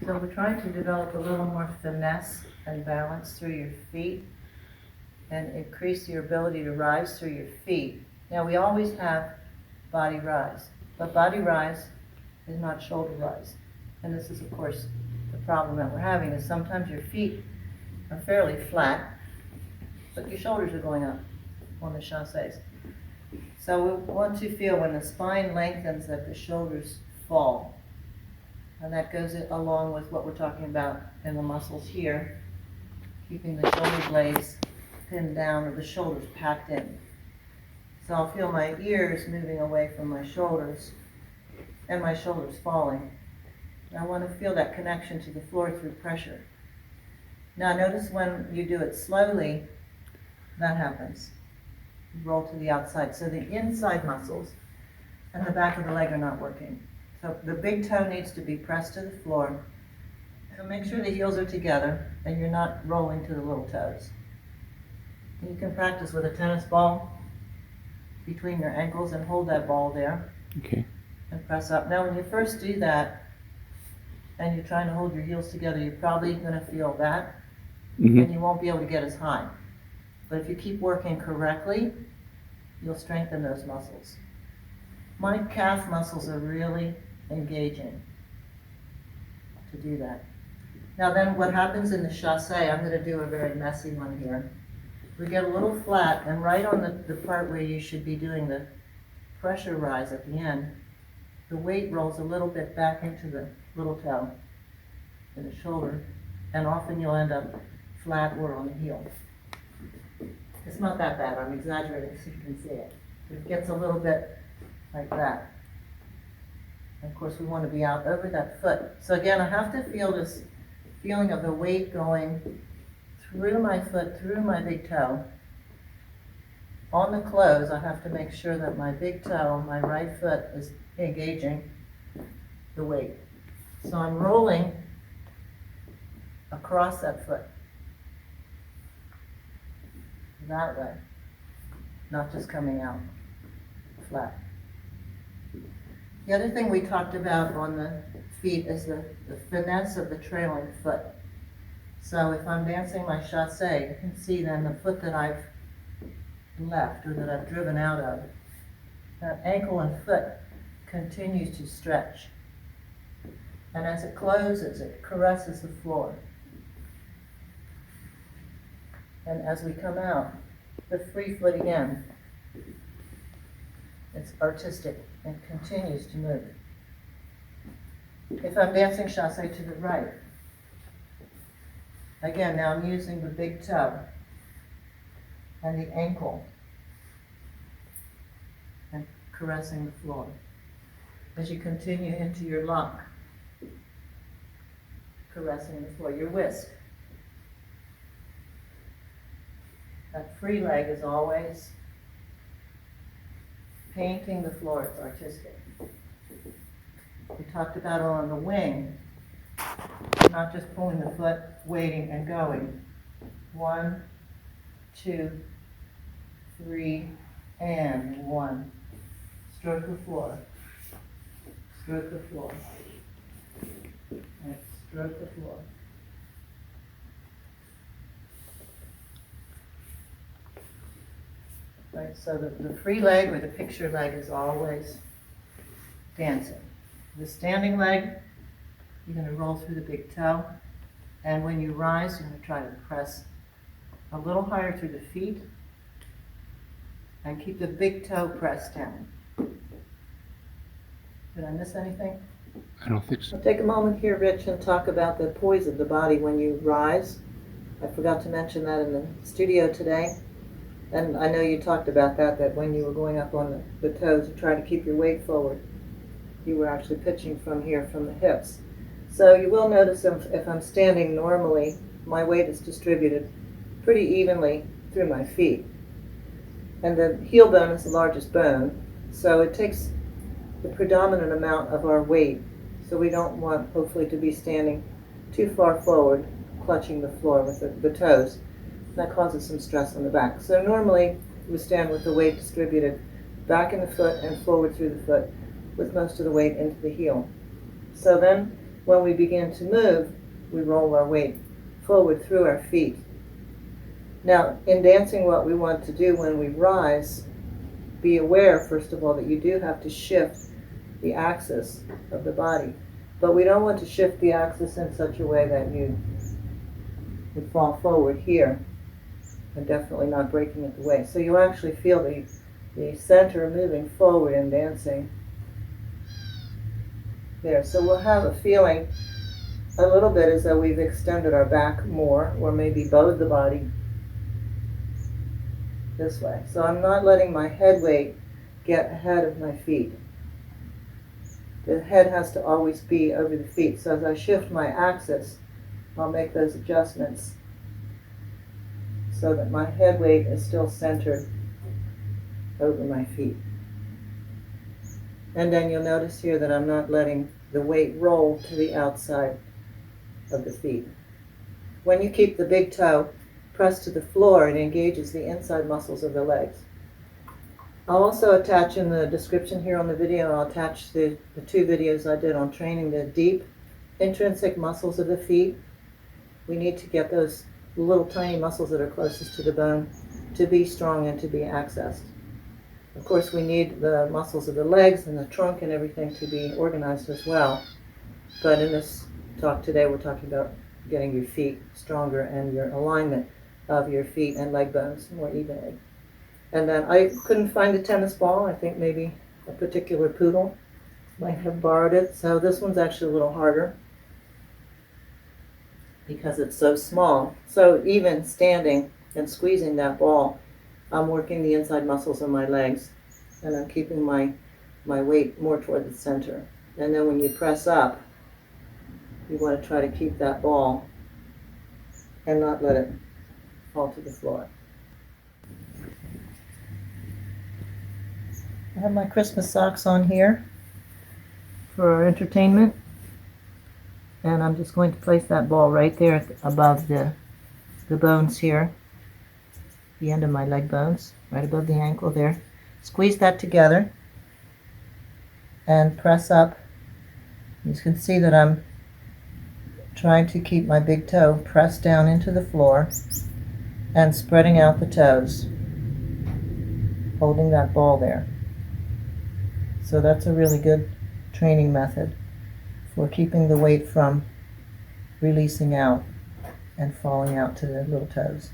So we're trying to develop a little more finesse and balance through your feet and increase your ability to rise through your feet. Now we always have body rise, but body rise is not shoulder rise. And this is of course the problem that we're having is sometimes your feet are fairly flat, but your shoulders are going up on the chassés. So we want to feel when the spine lengthens that the shoulders fall. And that goes along with what we're talking about in the muscles here, keeping the shoulder blades pinned down or the shoulders packed in. So I'll feel my ears moving away from my shoulders and my shoulders falling. And I want to feel that connection to the floor through pressure. Now notice when you do it slowly, that happens. You roll to the outside. So the inside muscles and the back of the leg are not working. So the big toe needs to be pressed to the floor. So make sure the heels are together and you're not rolling to the little toes. And you can practice with a tennis ball between your ankles and hold that ball there. Okay. And press up. Now when you first do that and you're trying to hold your heels together, you're probably going to feel that and you won't be able to get as high. But if you keep working correctly, you'll strengthen those muscles. My calf muscles are really engaging to do that. Now then what happens in the chassé, I'm going to do a very messy one here. We get a little flat and right on the part where you should be doing the pressure rise at the end, the weight rolls a little bit back into the little toe and the shoulder, and often you'll end up flat or on the heel. It's not that bad, I'm exaggerating so you can see it. It gets a little bit like that. And of course we want to be out over that foot. So again, I have to feel this feeling of the weight going through my foot, through my big toe. On the close, I have to make sure that my big toe, my right foot, is engaging the weight. So I'm rolling across that foot. That way, not just coming out flat. The other thing we talked about on the feet is the finesse of the trailing foot. So if I'm dancing my chassé, you can see then the foot that I've left or that I've driven out of, that ankle and foot continues to stretch. And as it closes, it caresses the floor. And as we come out, the free foot again, it's artistic and continues to move. If I'm dancing chassé to the right, again, now I'm using the big toe and the ankle and caressing the floor. As you continue into your lock, caressing the floor, your whisk. That free leg is always painting the floor, it's artistic. We talked about on the wing, not just pulling the foot, waiting and going. 1, 2, 3, and 1. Stroke the floor. Stroke the floor. And stroke the floor. Right, so the free leg or the picture leg is always dancing. The standing leg, you're going to roll through the big toe. And when you rise, you're going to try to press a little higher through the feet and keep the big toe pressed down. Did I miss anything? I don't think so. I'll take a moment here, Rich, and talk about the poise of the body when you rise. I forgot to mention that in the studio today. And I know you talked about that when you were going up on the toes to try to keep your weight forward, you were actually pitching from here, from the hips. So you will notice if I'm standing normally, my weight is distributed pretty evenly through my feet. And the heel bone is the largest bone, so it takes the predominant amount of our weight. So we don't want, hopefully, to be standing too far forward, clutching the floor with the toes. That causes some stress on the back. So normally we stand with the weight distributed back in the foot and forward through the foot with most of the weight into the heel. So then when we begin to move, we roll our weight forward through our feet. Now, in dancing, what we want to do when we rise, be aware, first of all, that you do have to shift the axis of the body. But we don't want to shift the axis in such a way that you would fall forward here, and definitely not breaking at the waist. So you actually feel the center moving forward in dancing. There, so we'll have a feeling a little bit as though we've extended our back more, or maybe bowed the body this way. So I'm not letting my head weight get ahead of my feet. The head has to always be over the feet. So as I shift my axis, I'll make those adjustments so that my head weight is still centered over my feet. And then you'll notice here that I'm not letting the weight roll to the outside of the feet. When you keep the big toe pressed to the floor, it engages the inside muscles of the legs. I'll also attach in the description here on the video, I'll attach the 2 videos I did on training the deep intrinsic muscles of the feet. We need to get those little tiny muscles that are closest to the bone to be strong and to be accessed. Of course, we need the muscles of the legs and the trunk and everything to be organized as well. But in this talk today, we're talking about getting your feet stronger and your alignment of your feet and leg bones more evenly. And then I couldn't find a tennis ball. I think maybe a particular poodle might have borrowed it. So this one's actually a little harder because it's so small. So even standing and squeezing that ball, I'm working the inside muscles of my legs, and I'm keeping my weight more toward the center. And then when you press up, you want to try to keep that ball and not let it fall to the floor. I have my Christmas socks on here for our entertainment, and I'm just going to place that ball right there above the bones here, the end of my leg bones, right above the ankle there. Squeeze that together and press up. You can see that I'm trying to keep my big toe pressed down into the floor and spreading out the toes, holding that ball there. So that's a really good training method for keeping the weight from releasing out and falling out to the little toes.